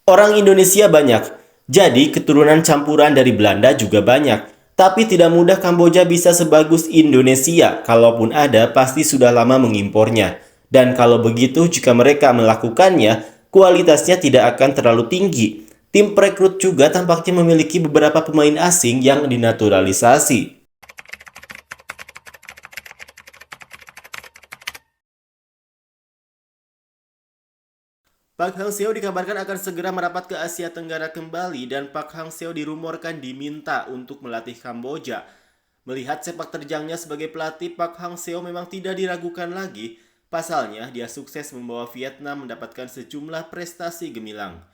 Orang Indonesia banyak, jadi keturunan campuran dari Belanda juga banyak. Tapi tidak mudah Kamboja bisa sebagus Indonesia, kalaupun ada pasti sudah lama mengimpornya. Dan kalau begitu jika mereka melakukannya, kualitasnya tidak akan terlalu tinggi. Tim perekrut juga tampaknya memiliki beberapa pemain asing yang dinaturalisasi. Pak Hang Seo dikabarkan akan segera merapat ke Asia Tenggara kembali dan Pak Hang Seo dirumorkan diminta untuk melatih Kamboja. Melihat sepak terjangnya sebagai pelatih, Pak Hang Seo memang tidak diragukan lagi. Pasalnya, dia sukses membawa Vietnam mendapatkan sejumlah prestasi gemilang.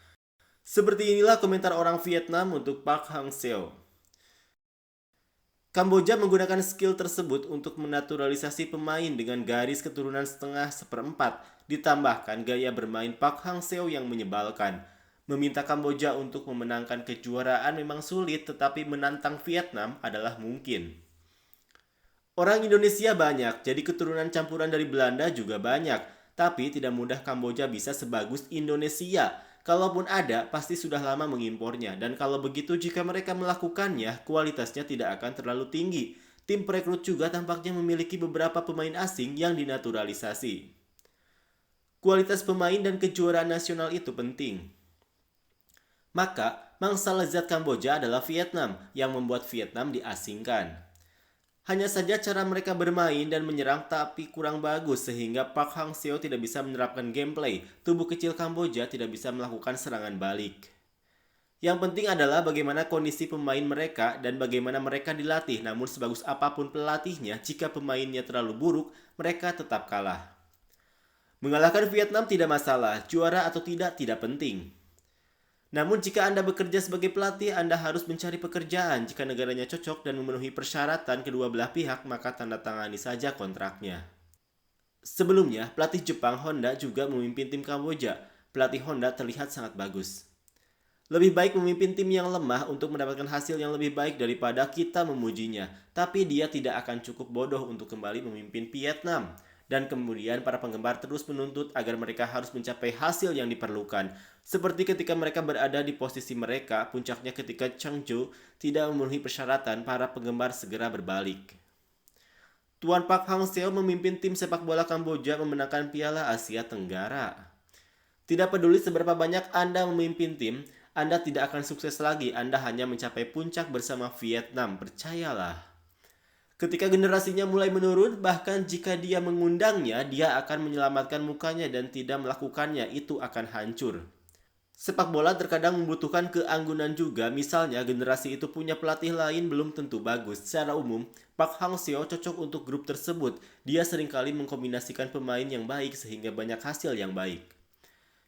Seperti inilah komentar orang Vietnam untuk Pak Hang Seo. Kamboja menggunakan skill tersebut untuk menaturalisasi pemain dengan garis keturunan setengah seperempat, ditambahkan gaya bermain Pak Hang Seo yang menyebalkan. Meminta Kamboja untuk memenangkan kejuaraan memang sulit, tetapi menantang Vietnam adalah mungkin. Orang Indonesia banyak, jadi keturunan campuran dari Belanda juga banyak. Tapi tidak mudah Kamboja bisa sebagus Indonesia. Kalaupun ada, pasti sudah lama mengimpornya. Dan kalau begitu, jika mereka melakukannya, kualitasnya tidak akan terlalu tinggi. Tim perekrut juga tampaknya memiliki beberapa pemain asing yang dinaturalisasi. Kualitas pemain dan kejuaraan nasional itu penting. Maka, mangsa lezat Kamboja adalah Vietnam yang membuat Vietnam diasingkan. Hanya saja cara mereka bermain dan menyerang tapi kurang bagus sehingga Park Hang Seo tidak bisa menerapkan gameplay. Tubuh kecil Kamboja tidak bisa melakukan serangan balik. Yang penting adalah bagaimana kondisi pemain mereka dan bagaimana mereka dilatih. Namun sebagus apapun pelatihnya, jika pemainnya terlalu buruk, mereka tetap kalah. Mengalahkan Vietnam tidak masalah, juara atau tidak penting. Namun jika Anda bekerja sebagai pelatih, Anda harus mencari pekerjaan. Jika negaranya cocok dan memenuhi persyaratan kedua belah pihak, maka tanda tangani saja kontraknya. Sebelumnya, pelatih Jepang Honda juga memimpin tim Kamboja. Pelatih Honda terlihat sangat bagus. Lebih baik memimpin tim yang lemah untuk mendapatkan hasil yang lebih baik daripada kita memujinya. Tapi dia tidak akan cukup bodoh untuk kembali memimpin Vietnam. Dan kemudian para penggemar terus menuntut agar mereka harus mencapai hasil yang diperlukan. Seperti ketika mereka berada di posisi mereka, puncaknya ketika Changzhou tidak memenuhi persyaratan, para penggemar segera berbalik. Tuan Park Hang Seo memimpin tim sepak bola Kamboja memenangkan Piala Asia Tenggara. Tidak peduli seberapa banyak Anda memimpin tim, Anda tidak akan sukses lagi. Anda hanya mencapai puncak bersama Vietnam, percayalah. Ketika generasinya mulai menurun, bahkan jika dia mengundangnya, dia akan menyelamatkan mukanya dan tidak melakukannya, itu akan hancur. Sepak bola terkadang membutuhkan keanggunan juga, misalnya generasi itu punya pelatih lain belum tentu bagus. Secara umum, Park Hang Seo cocok untuk grup tersebut. Dia seringkali mengkombinasikan pemain yang baik sehingga banyak hasil yang baik.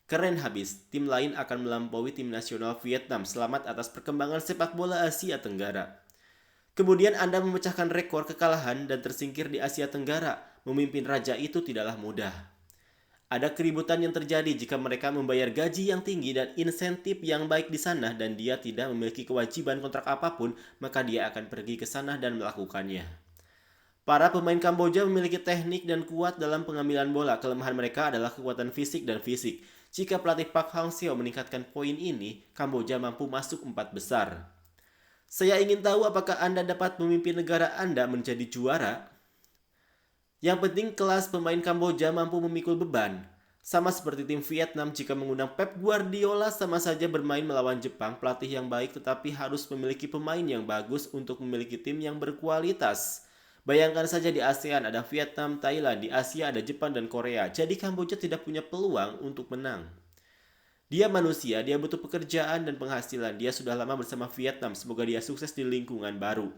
Keren habis, tim lain akan melampaui tim nasional Vietnam. Selamat atas perkembangan sepak bola Asia Tenggara. Kemudian Anda memecahkan rekor kekalahan dan tersingkir di Asia Tenggara. Memimpin raja itu tidaklah mudah. Ada keributan yang terjadi jika mereka membayar gaji yang tinggi dan insentif yang baik di sana dan dia tidak memiliki kewajiban kontrak apapun, maka dia akan pergi ke sana dan melakukannya. Para pemain Kamboja memiliki teknik dan kuat dalam pengambilan bola. Kelemahan mereka adalah kekuatan fisik dan fisik. Jika pelatih Park Hang Seo meningkatkan poin ini, Kamboja mampu masuk 4 besar. Saya ingin tahu apakah Anda dapat memimpin negara Anda menjadi juara? Yang penting kelas pemain Kamboja mampu memikul beban. Sama seperti tim Vietnam, jika mengundang Pep Guardiola sama saja bermain melawan Jepang, pelatih yang baik tetapi harus memiliki pemain yang bagus untuk memiliki tim yang berkualitas. Bayangkan saja di ASEAN ada Vietnam, Thailand, di Asia ada Jepang dan Korea. Jadi Kamboja tidak punya peluang untuk menang. Dia manusia, dia butuh pekerjaan dan penghasilan. Dia sudah lama bersama Vietnam, semoga dia sukses di lingkungan baru.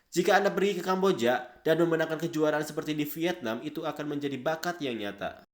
Jika Anda pergi ke Kamboja dan memenangkan kejuaraan seperti di Vietnam, itu akan menjadi bakat yang nyata.